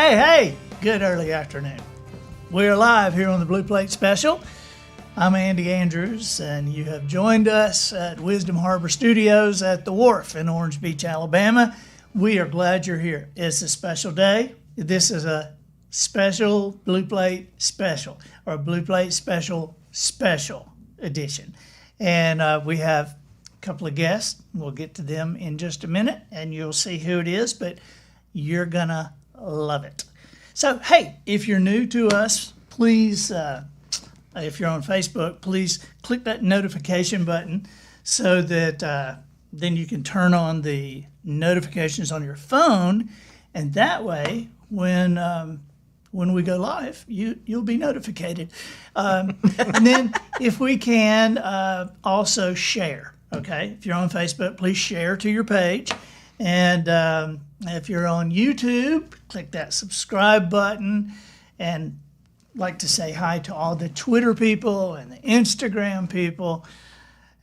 Hey, good early afternoon. We're live here on the Blue Plate Special. I'm Andy Andrews, and you have joined us at Wisdom Harbor Studios at the Wharf in Orange Beach, Alabama. We are glad you're here. It's a special day. This is a special Blue Plate Special, or a Blue Plate Special edition. And we have a couple of guests. We'll get to them in just a minute, and you'll see who it is, but you're going to love it. So, hey, if you're new to us, please, if you're on Facebook, please click that notification button so that then you can turn on the notifications on your phone, and that way, when we go live, you'll be notified. And then, if we can, also share. Okay, if you're on Facebook, please share to your page, and if you're on YouTube, click that subscribe button, and like to say hi to all the Twitter people and the Instagram people.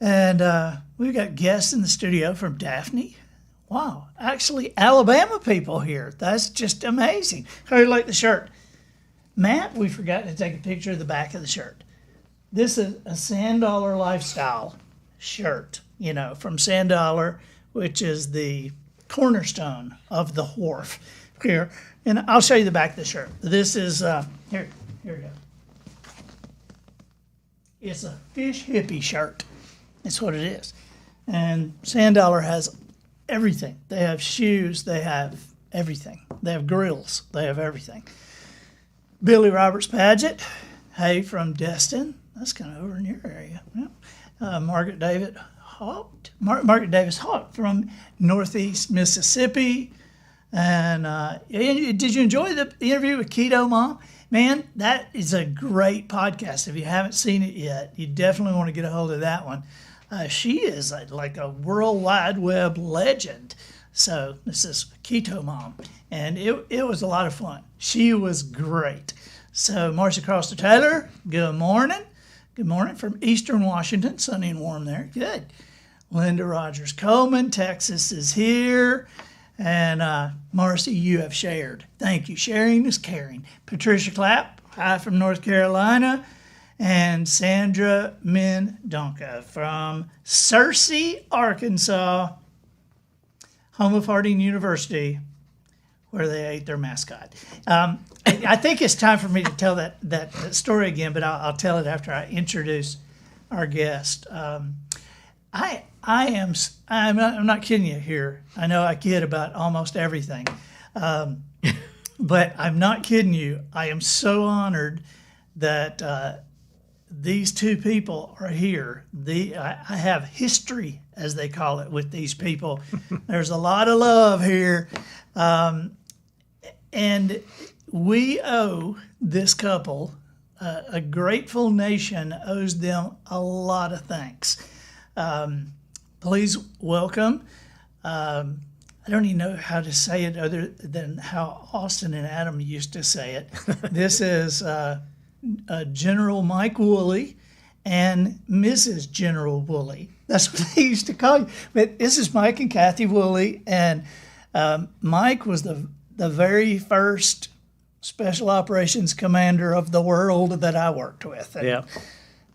And we've got guests in the studio from Daphne. Wow, actually Alabama people here. That's just amazing. How do you like the shirt? Matt, we forgot to take a picture of the back of the shirt. This is a Sand Dollar Lifestyle shirt, from Sand Dollar, which is the cornerstone of the wharf here. And I'll show you the back of the shirt. This is, here we go. It's a fish hippie shirt. That's what it is. And Sand Dollar has everything. They have shoes. They have everything. They have grills. They have everything. Billy Roberts Paget, hey, from Destin. That's kind of over in your area. Yeah. Margaret Davis Haupt from Northeast Mississippi. And did you enjoy the interview with Keto Mom? Man, that is a great podcast. If you haven't seen it yet, you definitely want to get a hold of that one. She is like a World Wide Web legend. So this is Keto Mom. And it was a lot of fun. She was great. So Marcia Croster Taylor, good morning. Good morning from Eastern Washington. Sunny and warm there. Good. Linda Rogers Coleman, Texas is here. And Marcy, you have shared. Thank you. Sharing is caring. Patricia Clapp, hi from North Carolina. And Sandra Mendonca from Searcy, Arkansas, home of Harding University, where they ate their mascot. I think it's time for me to tell that story again, but I'll tell it after I introduce our guest. I'm not kidding you here. I know I kid about almost everything, but I'm not kidding you. I am so honored that these two people are here. I have history, as they call it, with these people. There's a lot of love here, and we owe this couple, a grateful nation owes them a lot of thanks. Please welcome, I don't even know how to say it other than how Austin and Adam used to say it. This is General Mike Wooley and Mrs. General Wooley. That's what they used to call you. But this is Mike and Kathy Wooley, and Mike was the very first Special Operations Commander of the world that I worked with. And, yeah.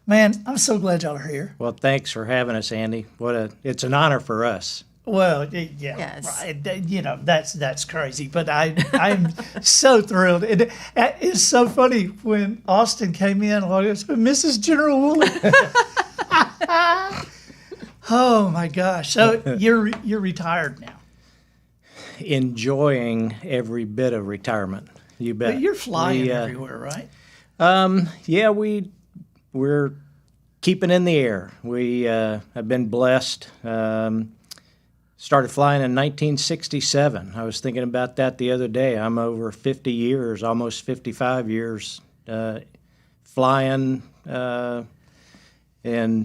Man, I'm so glad y'all are here. Well, thanks for having us, Andy. It's an honor for us. Well, yeah, yes. Right. That's crazy, but I'm so thrilled. It's so funny when Austin came in. I was Mrs. General Wooley. Oh my gosh! So you're retired now. Enjoying every bit of retirement. You bet. But you're flying everywhere, right? Yeah, we're keeping in the air. We have been blessed. Started flying in 1967. I was thinking about that the other day. I'm over 50 years, almost 55 years flying. And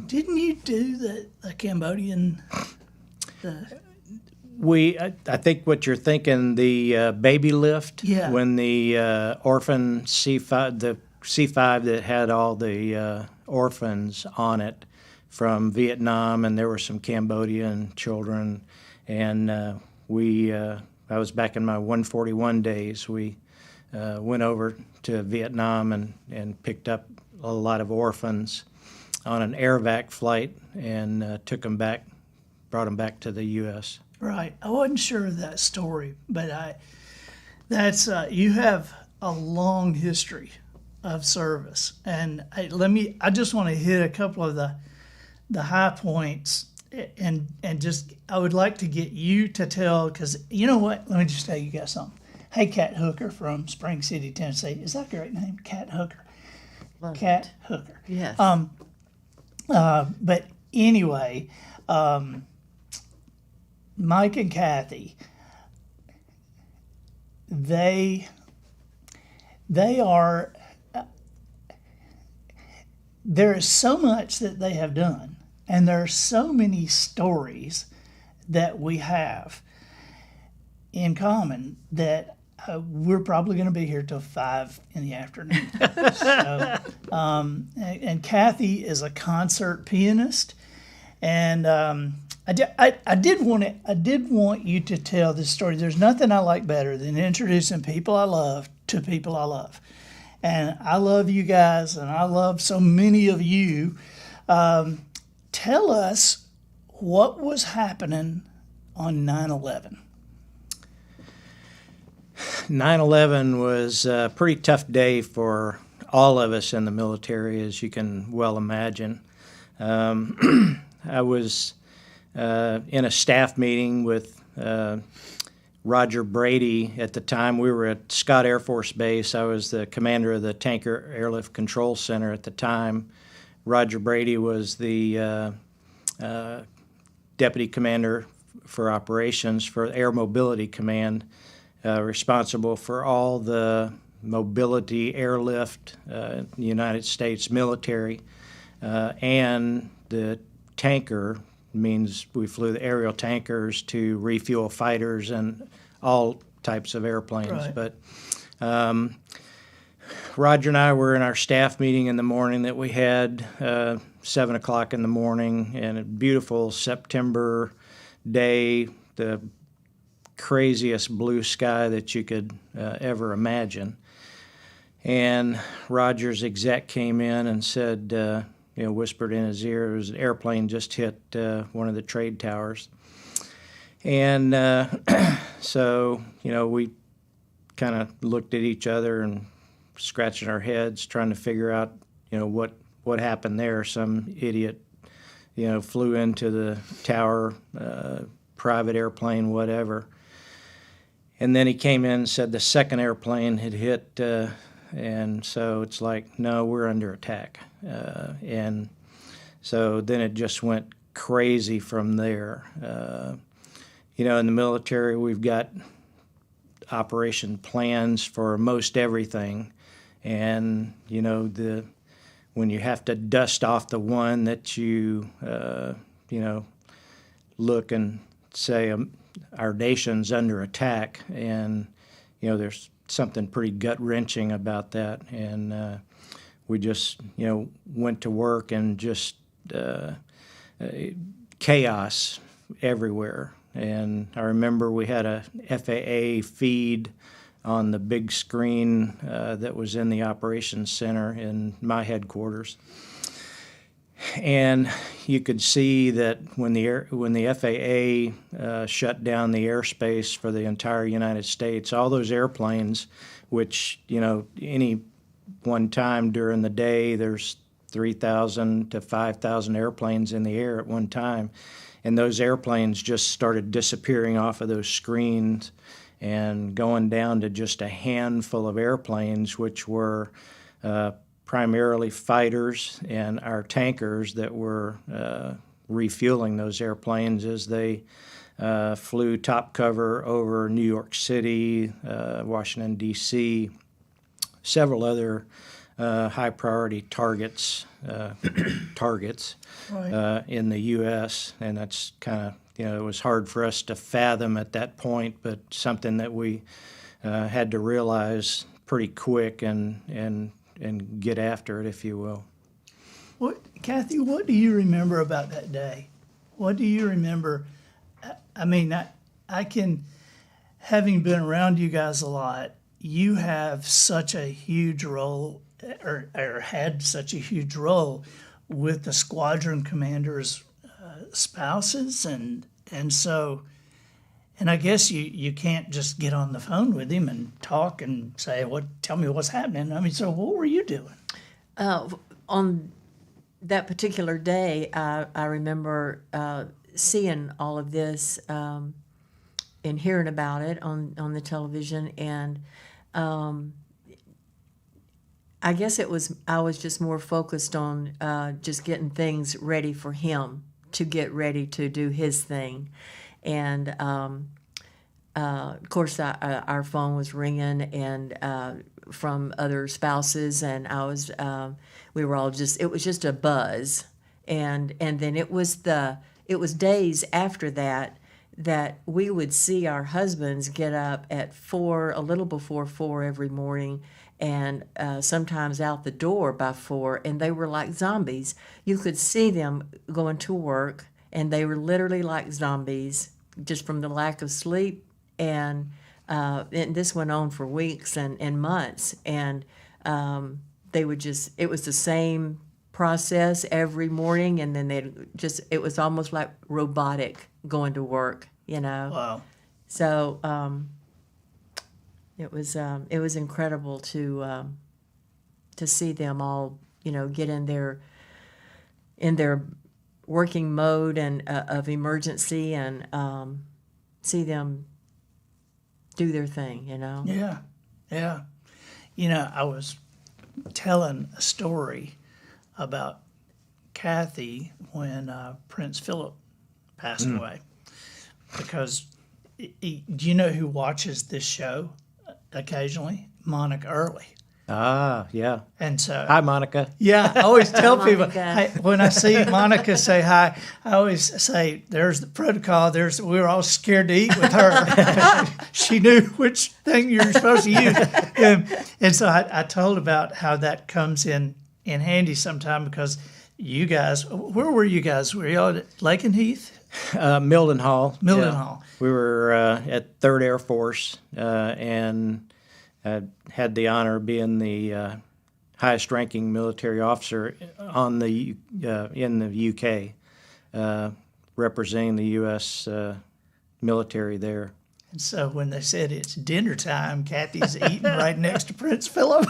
didn't you do the Cambodian? I think what you're thinking, the baby lift. Yeah. When the orphan C5, the C5 that had all the orphans on it from Vietnam, and there were some Cambodian children, and I was back in my 141 days. We went over to Vietnam and picked up a lot of orphans on an airvac flight and took them back, brought them back to the U.S. Right. I wasn't sure of that story, but that's you have a long history of service, and I just want to hit a couple of the high points, and just I would like to get you to tell, because you know what? Let me just tell you guys something. Hey, Cat Hooker from Spring City, Tennessee. Is that a great name? Cat Hooker. Love Cat it. Hooker. Yes. But anyway, Mike and Kathy, they are, there is so much that they have done, and there are so many stories that we have in common that we're probably going to be here till 5 in the afternoon. So, and Kathy is a concert pianist, and I did want you to tell this story. There's nothing I like better than introducing people I love to people I love, and I love you guys, and I love so many of you. Tell us what was happening on 9/11. 9/11 was a pretty tough day for all of us in the military, as you can well imagine. I was in a staff meeting with Roger Brady at the time. We were at Scott Air Force Base. I was the commander of the Tanker Airlift Control Center at the time. Roger Brady was the deputy commander for operations for Air Mobility Command, responsible for all the mobility airlift in the United States military, and the tanker means we flew the aerial tankers to refuel fighters and all types of airplanes. Right. But Roger and I were in our staff meeting in the morning that we had, 7 o'clock in the morning, and a beautiful September day, the craziest blue sky that you could ever imagine. And Roger's exec came in and said, whispered in his ear, there was an airplane just hit one of the trade towers. And so, we kind of looked at each other and scratching our heads, trying to figure out, what happened there. Some idiot, flew into the tower, private airplane, whatever. And then he came in and said the second airplane had hit, and so it's like, no, we're under attack. And so then it just went crazy from there. In the military, we've got operation plans for most everything. And, when you have to dust off the one that you, look and say, our nation's under attack, and, there's something pretty gut-wrenching about that. And we just, went to work and just chaos everywhere. And I remember we had a FAA feed on the big screen that was in the operations center in my headquarters. And you could see that when the FAA shut down the airspace for the entire United States, all those airplanes, which, any one time during the day, there's 3,000 to 5,000 airplanes in the air at one time. And those airplanes just started disappearing off of those screens and going down to just a handful of airplanes, which were primarily fighters and our tankers that were refueling those airplanes as they flew top cover over New York City, Washington, D.C., several other high-priority targets Right. in the U.S., and that's kind of, it was hard for us to fathom at that point, but something that we had to realize pretty quick and get after it, if you will. Kathy, what do you remember about that day? What do you remember? I mean, I can, having been around you guys a lot, you have such a huge role, or had such a huge role with the squadron commanders' spouses, and so. And I guess you can't just get on the phone with him and talk and say, tell me what's happening. I mean, so what were you doing? On that particular day, I remember seeing all of this and hearing about it on the television, and I guess I was just more focused on just getting things ready for him to get ready to do his thing. And of course, our phone was ringing, and from other spouses, and we were all it was just a buzz, and then it was days after that we would see our husbands get up at 4, a little before 4 every morning, and sometimes out the door by 4, and they were like zombies. You could see them going to work, and they were literally like zombies, just from the lack of sleep, and this went on for weeks and months, and they would it was the same process every morning, and then it was almost like robotic going to work, Wow. So it was incredible to see them all, get in their working mode and of emergency, and see them do their thing, Yeah, yeah. I was telling a story about Kathy when Prince Philip passed away, because do you know who watches this show occasionally? Monica Early. Ah, yeah. And so, Hi, Monica. yeah, I always tell Hi, people, Monica. when I see Monica say hi, I always say, there's the protocol. We were all scared to eat with her. She knew which thing you're supposed to use. And so I told about how that comes in handy sometime, because you guys, where were you guys? Were you all at Lakenheath? Mildenhall. Mildenhall. We were at 3rd Air Force, and had the honor of being the highest-ranking military officer in the UK, representing the U.S. Military there. And so when they said it's dinner time, Kathy's eating right next to Prince Philip.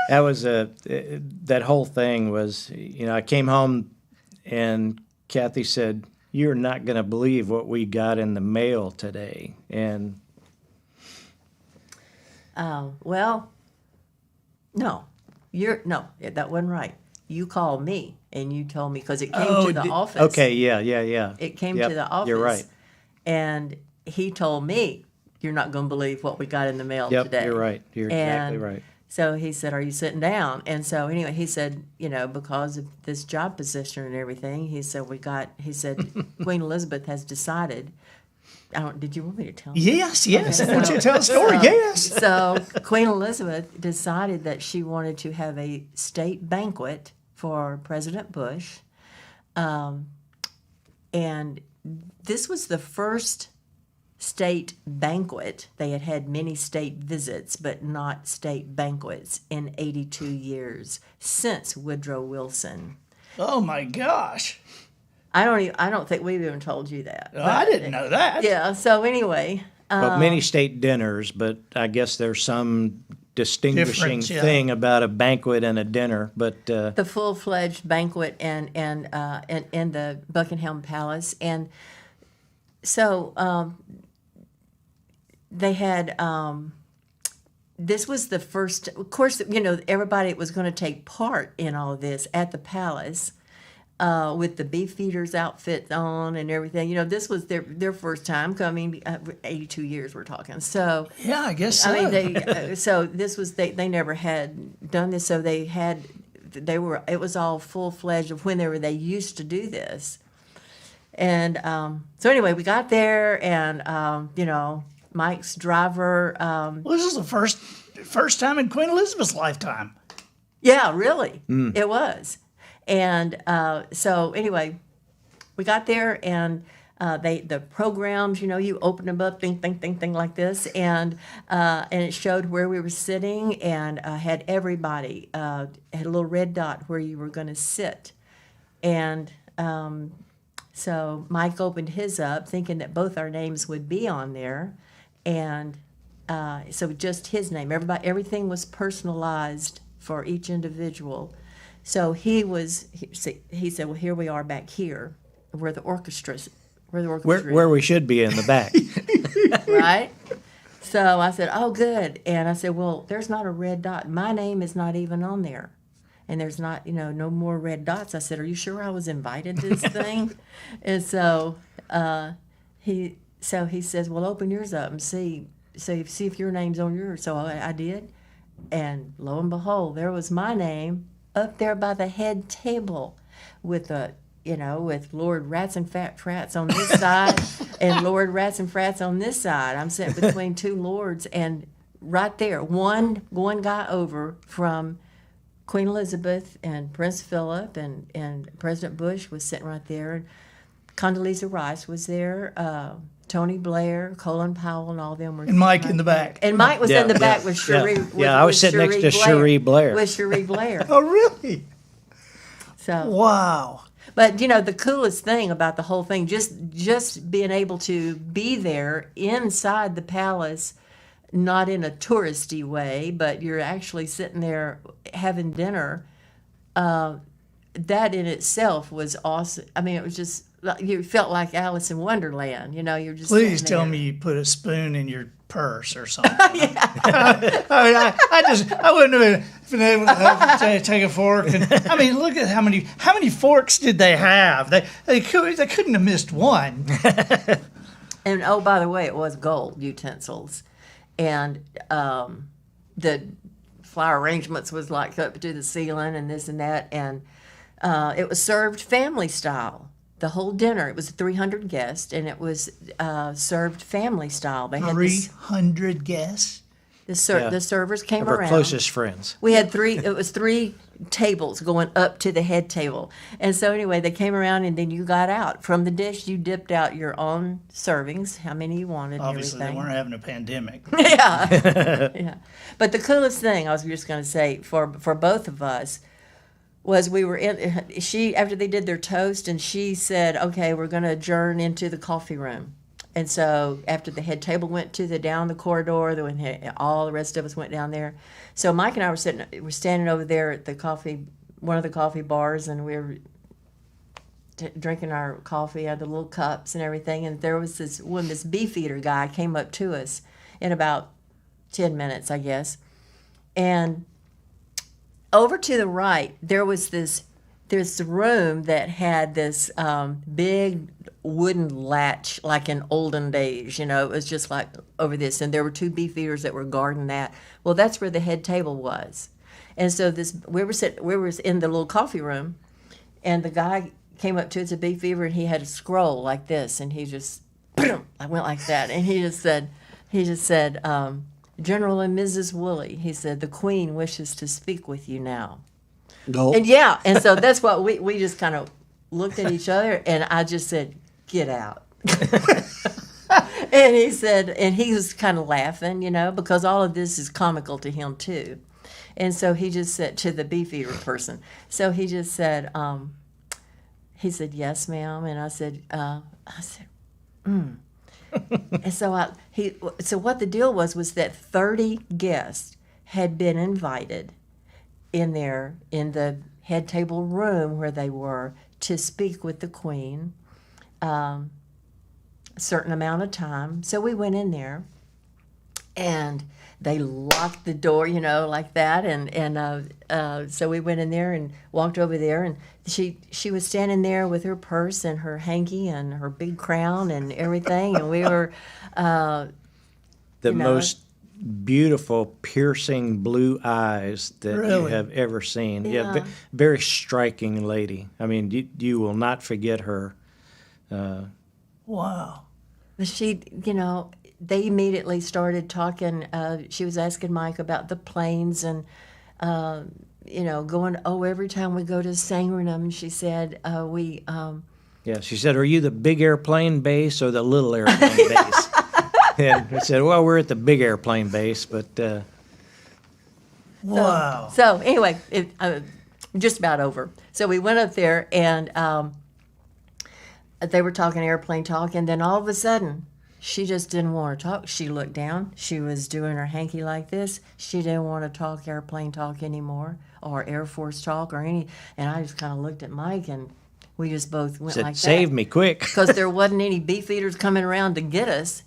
That was that whole thing was, I came home and Kathy said, "You're not going to believe what we got in the mail today," and. Well, no, that wasn't right. You called me and you told me, because it came to the office. Okay, yeah. It came Yep, to the office. You're right. And he told me, "You're not going to believe what we got in the mail Yep, today." you're right. You're exactly And right. So he said, "Are you sitting down?" And so anyway, he said, because of this job position and everything, he said, Queen Elizabeth has decided. Did you want me to tell you? Yes. Okay, I want you to tell the story. Yes. So Queen Elizabeth decided that she wanted to have a state banquet for President Bush. And this was the first state banquet. They had had many state visits, but not state banquets in 82 years since Woodrow Wilson. Oh my gosh. I don't think we've even told you that. I didn't know that. Yeah. So anyway, But many state dinners, but I guess there's some distinguishing Difference, yeah. thing about a banquet and a dinner. But the full-fledged banquet and in the Buckingham Palace, and so they had. This was the first. Of course, everybody was going to take part in all of this at the palace. With the Beefeaters outfit on and everything, this was their first time coming. 82 years we're talking. So Yeah, I guess so. I mean, so this was they never had done this. So it was all full fledged of whenever they used to do this. And so anyway, we got there, and Mike's driver. Well, this is the first time in Queen Elizabeth's lifetime. Yeah, really, it was. And so anyway, we got there, and the programs, you open them up, thing like this, and it showed where we were sitting, and had everybody had a little red dot where you were going to sit, and so Mike opened his up, thinking that both our names would be on there, and so just his name. Everything was personalized for each individual. So he said, well, here we are back here, where the orchestra is. Where we should be in the back. Right? So I said, oh, good. And I said, well, there's not a red dot. My name is not even on there. And there's not, no more red dots. I said, are you sure I was invited to this thing? And so he says, well, open yours up and see if your name's on yours. So I did. And lo and behold, there was my name up there by the head table with with Lord Rats and Fat Frats on this side and Lord Rats and Frats on this side. I'm sitting between two lords, and right there, one guy over from Queen Elizabeth and Prince Philip and President Bush was sitting right there. Condoleezza Rice was there. Tony Blair, Colin Powell, and all them were. And Mike in the back. And Mike was in the back with Cherie. I was sitting next to Cherie Blair. With Cherie Blair. Oh, really? So. Wow. But the coolest thing about the whole thing, just being able to be there inside the palace, not in a touristy way, but you're actually sitting there having dinner. That in itself was awesome. I mean, it was just, you felt like Alice in Wonderland. You're just. Please tell me you put a spoon in your purse or something. I wouldn't have been able to take a fork. And I mean, look at how many forks did they have? They couldn't have missed one. And oh, by the way, it was gold utensils, and the flower arrangements was like up to the ceiling and this and that, and it was served family style. The whole dinner, it was 300 guests, and it was served family style. They had 300 guests? The servers came Our around. closest friends. We had three tables going up to the head table. And so anyway, they came around, and then you got out. From the dish, you dipped out your own servings, how many you wanted. Obviously, and they weren't having a pandemic. Yeah. Yeah. But the coolest thing, I was just going to say, for both of us, was we were after they did their toast, and she said, okay, we're going to adjourn into the coffee room. And so after the head table went down the corridor, all the rest of us went down there. So Mike and I were standing over there at one of the coffee bars, and we were drinking our coffee out of the little cups and everything. And there was this beef eater guy came up to us in about 10 minutes, I guess. And over to the right, there's a room that had this big wooden latch, like in olden days. It was just like over this, and there were two beef eaters that were guarding that. Well, that's where the head table was, and so we were in the little coffee room, and the guy came up to us, a beef eater, and he had a scroll like this, and he just I went like that, and he just said. General and Mrs. Wooley, he said, the Queen wishes to speak with you now. No. And so that's what we just kind of looked at each other, and I just said, get out. And he said, and he was kind of laughing, because all of this is comical to him too. And so he just said to the beef eater person, so he just said, he said, yes, ma'am. And I said, And so what the deal was that 30 guests had been invited in the head table room where they were to speak with the Queen a certain amount of time. So we went in there, and they locked the door, like that, and so we went in there and walked over there, and she was standing there with her purse and her hanky and her big crown and everything, and we were the most beautiful, piercing blue eyes that you have ever seen. Yeah, very striking lady. I mean, you will not forget her. Wow. She, they immediately started talking. She was asking Mike about the planes and, going, every time we go to Sangrenham, she said, Yeah, she said, "Are you the big airplane base or the little airplane base?" And I said, "Well, we're at the big airplane base, but Wow. So anyway, just about over. So we went up there, and they were talking airplane talk, and then all of a sudden, she just didn't want to talk. She looked down. She was doing her hanky like this. She didn't want to talk airplane talk anymore, or Air Force talk, or any. And I just kind of looked at Mike, and we just both went said, like save that. me quick." Because there wasn't any beefeaters coming around to get us,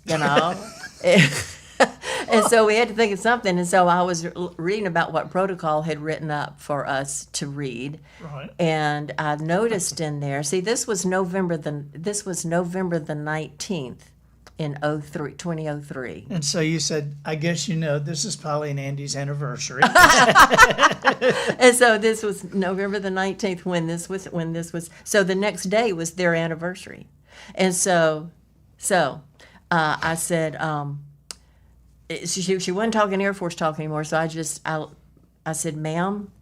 And so we had to think of something. And so I was reading about what Protocol had written up for us to read. Right. And I noticed in there, see, this was November the 19th in 2003. And so you said, I guess this is probably an Andy's anniversary. And so this was November the 19th when this was. So the next day was their anniversary. And so I said, she wasn't talking Air Force talk anymore. So I said, "Ma'am,"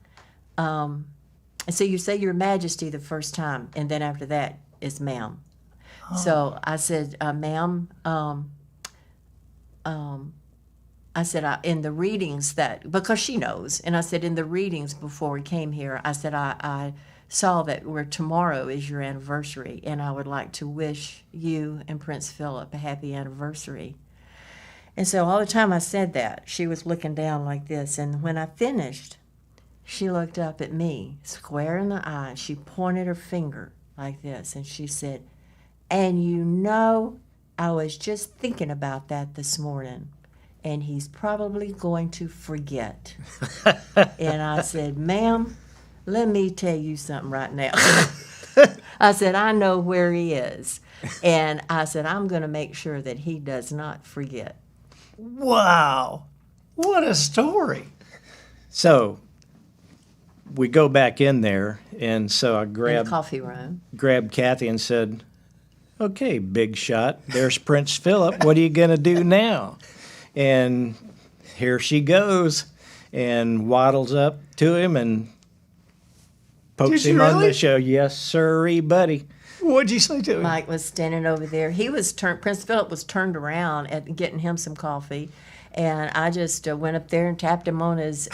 so you say "Your Majesty" the first time, and then after that is "Ma'am." Oh. So I said, "Ma'am," I said, in the readings because she knows, and I said, in the readings before we came here, I said, I saw that tomorrow is your anniversary, and I would like to wish you and Prince Philip a happy anniversary. And so all the time I said that, she was looking down like this. And when I finished, she looked up at me, square in the eye. She pointed her finger like this, and she said, "And I was just thinking about that this morning, and he's probably going to forget." And I said, "Ma'am, let me tell you something right now." I said, "I know where he is." And I said, "I'm going to make sure that he does not forget." Wow. What a story. So we go back in there, and so I In the grabbed coffee room. Kathy and said, "Okay, big shot, there's Prince Philip. What are you going to do now?" And here she goes and waddles up to him and pokes Did him you on really? the show. "Yes, sirree, buddy." What'd you say to him? Mike was standing over there. Prince Philip was turned around at getting him some coffee, and I just went up there and tapped him on his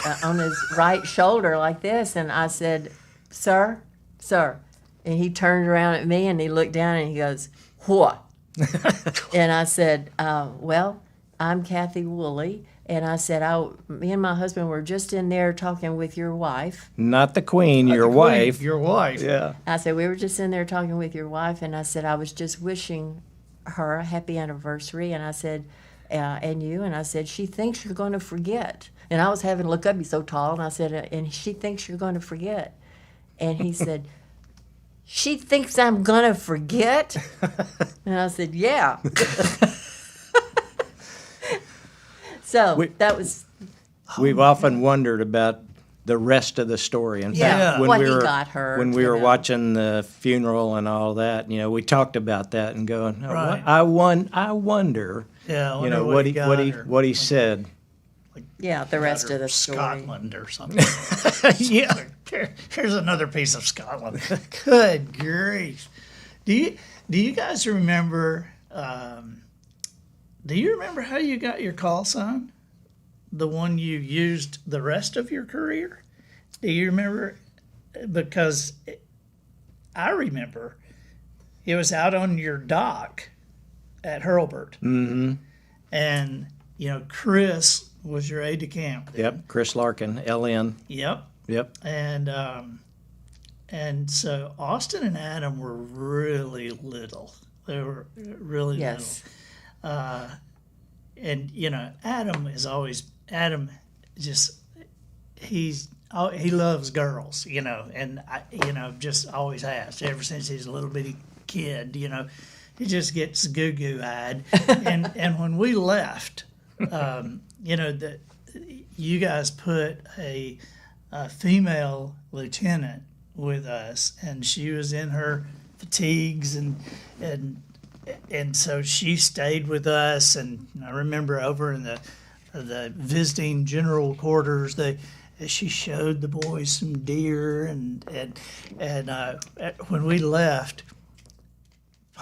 right shoulder like this, and I said, "Sir, sir," and he turned around at me and he looked down and he goes, "What?" And I said, "Well, I'm Kathy Wooley." And I said, me and my husband were just in there talking with your wife. Not the queen, Not your the queen, wife. Your wife. Yeah. I said, we were just in there talking with your wife, and I said, I was just wishing her a happy anniversary, and I said, and you, and I said, she thinks you're going to forget. And I was having to look up, he's so tall, and I said, and she thinks you're going to forget. And he said, she thinks I'm going to forget? And I said, yeah. So that was... We've often wondered about the rest of the story. In Yeah, fact, when what we he were got her, when we you were know. watching the funeral and all that, we talked about that and going, oh, Right. I wonder, Yeah, I wonder what he got her. what he said. Yeah, the rest of the story. Scotland or something. Yeah. Here's another piece of Scotland. Good grief. Do you guys remember? Do you remember how you got your call sign? The one you used the rest of your career? Do you remember? Because I remember it was out on your dock at Hurlburt. Mm-hmm. And, Chris was your aide de camp. Yep, Chris Larkin, LN. Yep. Yep. And so Austin and Adam were really little. They were really Yes. little. And Adam he loves girls, and just always has ever since he's a little bitty kid. He just gets goo eyed. and when we left, you guys put a female lieutenant with us, and she was in her fatigues and so she stayed with us. And I remember over in the visiting general quarters, she showed the boys some deer, and when we left,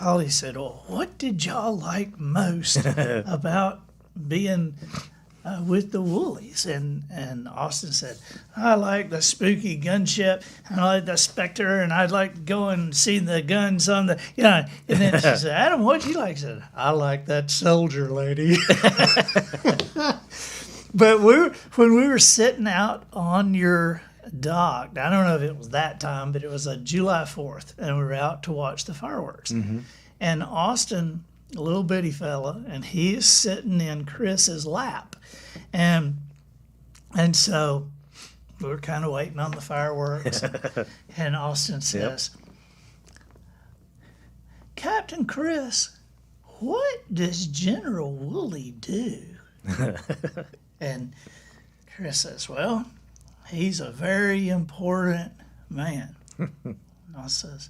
Holly said, "Well, what did y'all like most about being with the Woolies?" And Austin said, "I like the spooky gunship, and I like the Spectre, and I'd like to go and see the guns on the, you know." And then she said, "Adam, what'd you like?" I said, "I like that soldier lady." But when we were sitting out on your dock, I don't know if it was that time, but it was a July 4th, and we were out to watch the fireworks. And Austin, a little bitty fella, and he is sitting in Chris's lap. And so we were kind of waiting on the fireworks. And Austin says, "Captain Chris, what does General Wooley do?" And Chris says, "Well, he's a very important man." And I says,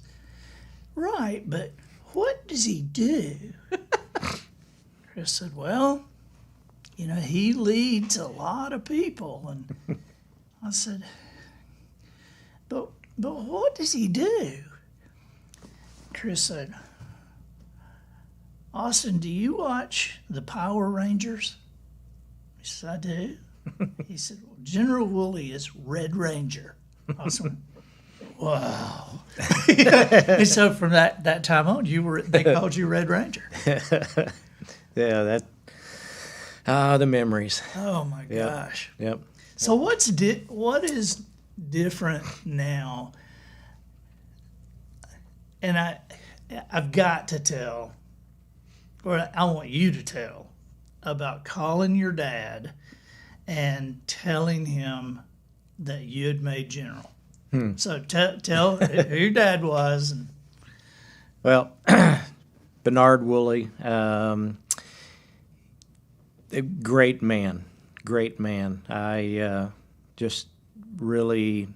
"Right, but what does he do?" Chris said, "Well, you know, he leads a lot of people." And I said, but what does he do?" Chris said, "Austin, do you watch the Power Rangers?" He said, "I do." He said, "Well, General Wooley is Red Ranger." I said, "Wow." And so from that time on, they called you Red Ranger. Yeah, the memories. Oh my gosh. Yep. So what is different now? And I've got to tell, or I want you to tell, about calling your dad and telling him that you had made general. So tell who your dad was. Well, Bernard Wooley, a great man. I just really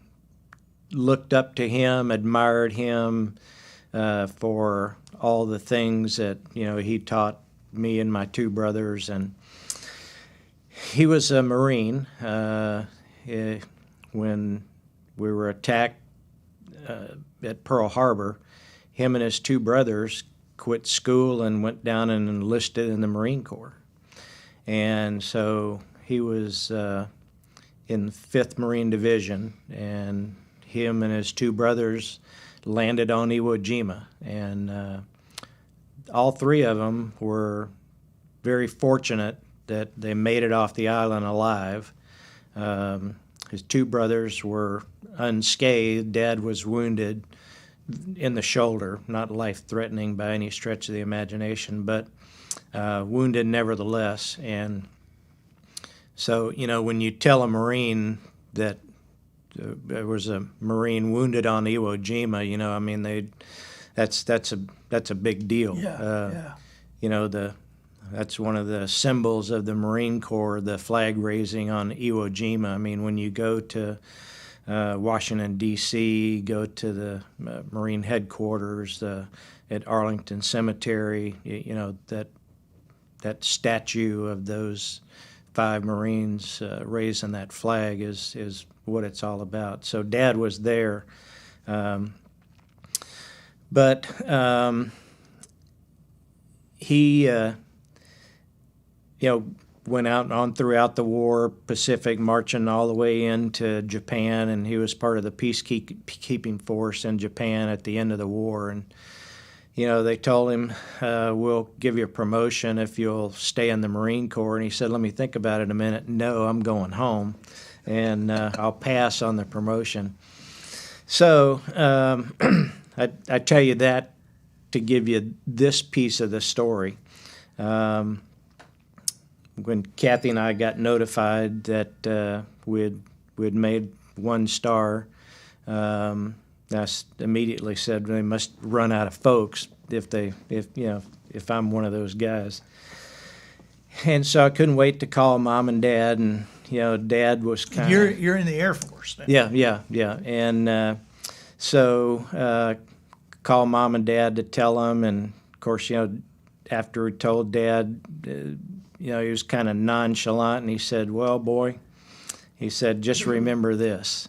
looked up to him, admired him for all the things that he taught me and my two brothers. And he was a Marine. When we were attacked at Pearl Harbor, him and his two brothers quit school and went down and enlisted in the Marine Corps. And so he was in the 5th Marine Division, and him and his two brothers landed on Iwo Jima. And all three of them were very fortunate that they made it off the island alive. His two brothers were unscathed. Dad was wounded in the shoulder, not life-threatening by any stretch of the imagination, but wounded nevertheless. And so, when you tell a Marine that there was a Marine wounded on Iwo Jima, that's a big deal. That's one of the symbols of the Marine Corps, the flag raising on Iwo Jima. I mean, when you go to Washington, D.C., go to the Marine headquarters at Arlington Cemetery, that statue of those 5 Marines raising that flag is what it's all about. So Dad was there. But he went out on throughout the war, Pacific, marching all the way into Japan, and he was part of the peacekeeping force in Japan at the end of the war. And they told him, "We'll give you a promotion if you'll stay in the Marine Corps." And he said, "Let me think about it a minute. No, I'm going home, and I'll pass on the promotion." So I tell you that to give you this piece of the story. When Kathy and I got notified that we'd made 1 star, I immediately said they must run out of folks if I'm one of those guys. And so I couldn't wait to call Mom and Dad, and Dad was kind of... You're in the Air Force now. Yeah. And so call Mom and Dad to tell them, and of course, after we told Dad, he was kind of nonchalant, and he said, "Well, boy," he said, "just remember this."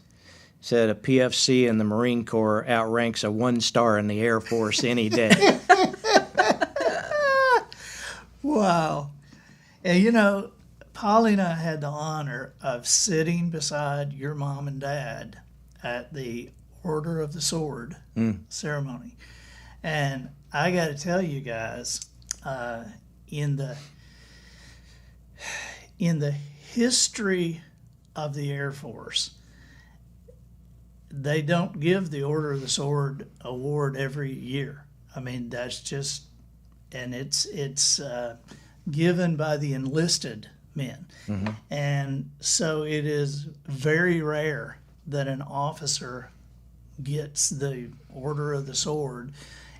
He said, "A PFC in the Marine Corps outranks a 1 star in the Air Force any day." Wow. And you know, Polly and I had the honor of sitting beside your mom and dad at the Order of the Sword ceremony. And I got to tell you guys, in the history of the Air Force, they don't give the Order of the Sword award every year. I mean, that's just, and it's given by the enlisted men. And so it is very rare that an officer gets the Order of the Sword.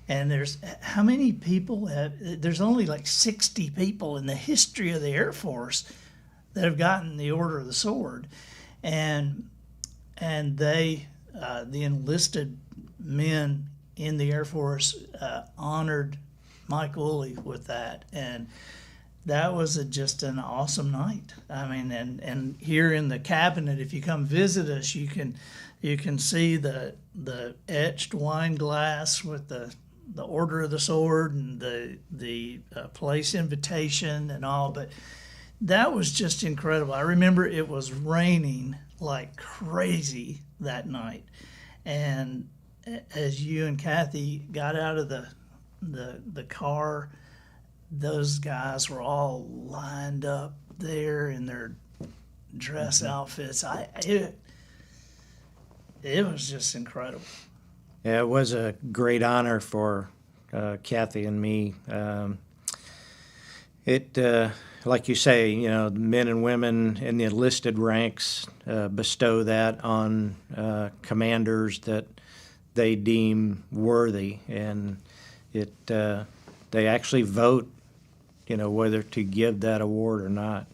And there's how many people there's only like 60 people in the history of the Air Force that have gotten the Order of the Sword. And they, the enlisted men in the Air Force, honored Mike Wooley with that. And that was just an awesome night. I mean, and here in the cabinet, if you come visit us, you can see the etched wine glass with the Order of the Sword and the place invitation and all. But that was just incredible. I remember it was raining like crazy that night, and as you and Kathy got out of the car, those guys were all lined up there in their dress outfits. It was just incredible. Yeah, it was a great honor for Kathy and me. Like you say, you know, the men and women in the enlisted ranks bestow that on commanders that they deem worthy, and they actually vote, you know, whether to give that award or not.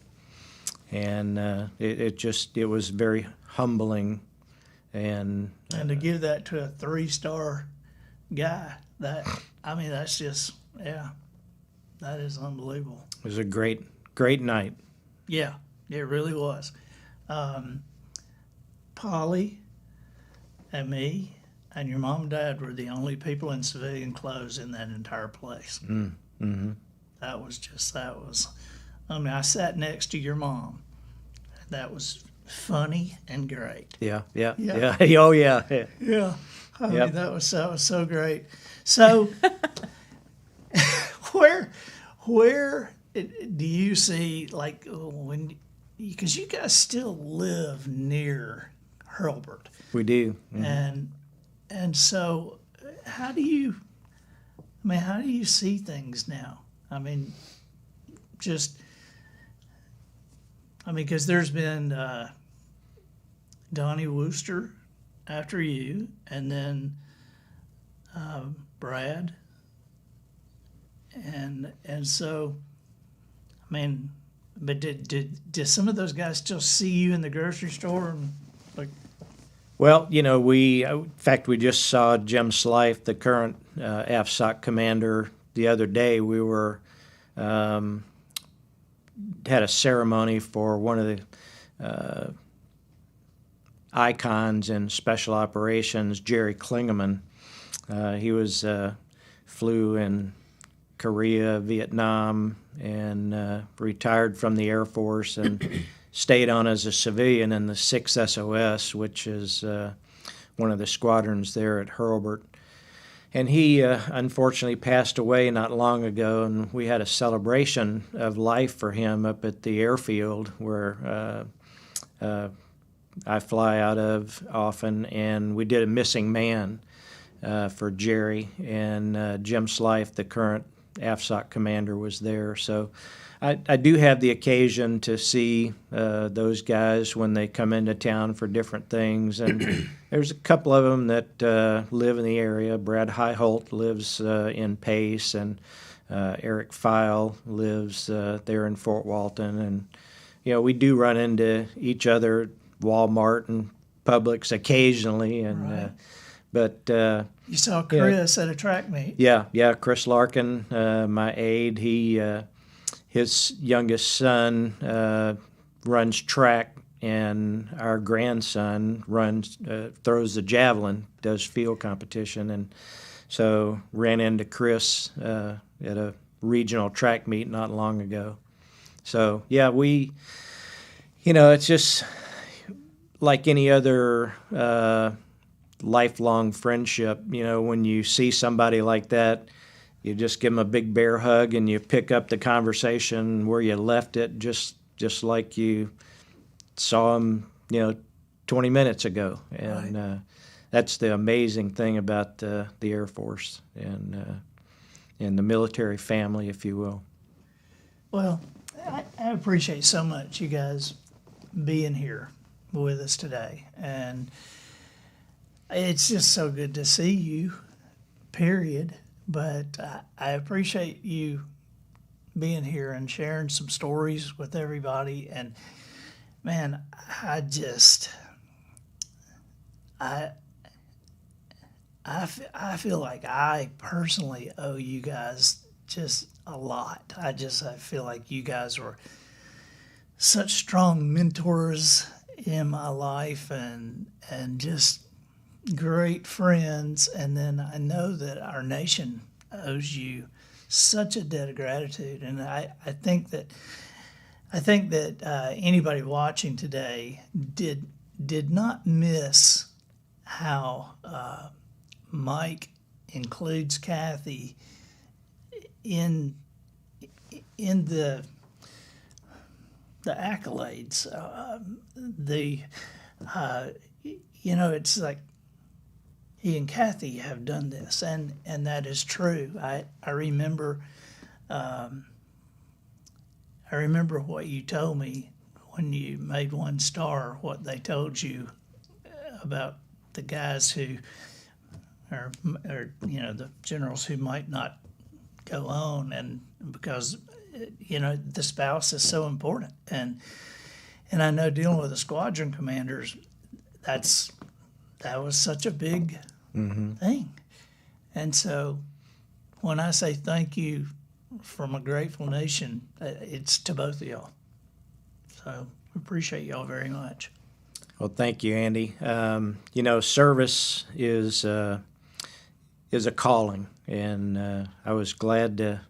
And it was very humbling, and to give that to a 3-star guy, that's just, yeah, that is unbelievable. it was a great night. Yeah, it really was. Polly and me and your mom and dad were the only people in civilian clothes in that entire place. Mm-hmm. That was, I mean, I sat next to your mom. That was funny and great. Yeah. Yeah. Oh, yeah. Yeah. I Yep. mean, that was so great. So, where do you see, like, because you guys still live near Hurlburt, We do. Mm-hmm. and so how do you see things now? I mean, because there's been Donnie Wooster after you, and then Brad, and so, I mean, but did some of those guys still see you in the grocery store and like? Well, you know, in fact, we just saw Jim Slife, the current AFSOC commander, the other day. We were had a ceremony for one of the icons in special operations, Jerry Klingeman. He flew in Korea, Vietnam, and retired from the Air Force and stayed on as a civilian in the 6th SOS, which is one of the squadrons there at Hurlburt. And he unfortunately passed away not long ago, and we had a celebration of life for him up at the airfield where I fly out of often, and we did a missing man for Jerry, and Jim Slife, the current AFSOC commander, was there. So I do have the occasion to see those guys when they come into town for different things, and there's a couple of them that live in the area. Brad Highholt lives in Pace, and Eric File lives there in Fort Walton, and you know, we do run into each other at Walmart and Publix occasionally, and Right. But You saw Chris at a track meet. yeah, Chris Larkin, my aide, his youngest son runs track, and our grandson throws the javelin, does field competition, and so ran into Chris at a regional track meet not long ago. So yeah, it's just like any other lifelong friendship. When you see somebody like that, you just give them a big bear hug and you pick up the conversation where you left it, just like you saw them, 20 minutes ago. And Right. That's the amazing thing about the Air Force and the military family, if you will. Well, I appreciate so much you guys being here with us today. And it's just so good to see you, period. But I appreciate you being here and sharing some stories with everybody. And man, I feel like I personally owe you guys just a lot. I feel like you guys were such strong mentors in my life and just great friends. And then I know that our nation owes you such a debt of gratitude. And I think that anybody watching today did not miss how Mike includes Kathy in the accolades. It's like he and Kathy have done this, and that is true. I remember what you told me when you made one star. What they told you about the guys who are the generals who might not go on, and because the spouse is so important, and I know dealing with the squadron commanders, that was such a big thing. And so when I say thank you from a grateful nation, it's to both of y'all. So we appreciate y'all very much. Well, thank you, Andy. Service is a calling, and I was glad to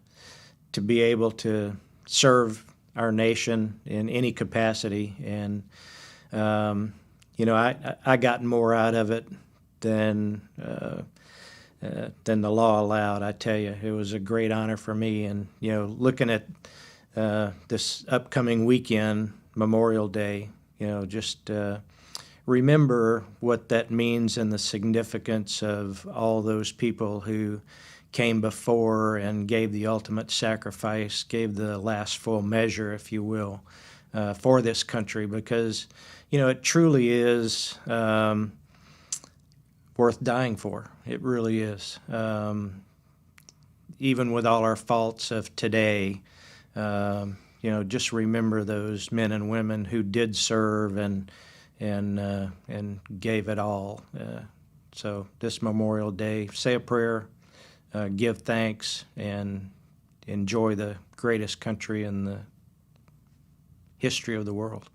be able to serve our nation in any capacity. And I got more out of it than the law allowed. I tell you, it was a great honor for me. And looking at this upcoming weekend, Memorial Day, just remember what that means and the significance of all those people who came before and gave the ultimate sacrifice, gave the last full measure, if you will, for this country, because it truly is worth dying for. It really is. Even with all our faults of today, just remember those men and women who did serve and gave it all. So this Memorial Day, say a prayer, give thanks, and enjoy the greatest country in the history of the world.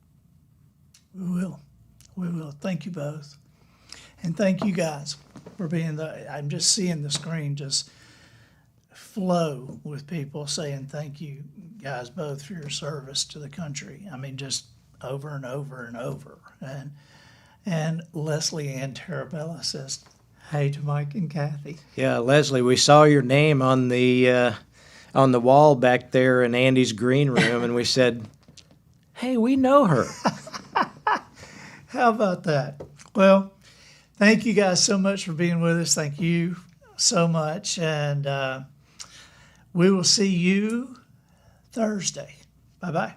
We will. Thank you both. And thank you guys for being I'm just seeing the screen just flow with people saying thank you guys both for your service to the country. I mean, just over and over and over. And Leslie Ann Tarabella says, hey to Mike and Kathy. Yeah, Leslie, we saw your name on the wall back there in Andy's green room, and we said, hey, we know her. How about that? Well, thank you guys so much for being with us. Thank you so much. And we will see you Thursday. Bye-bye.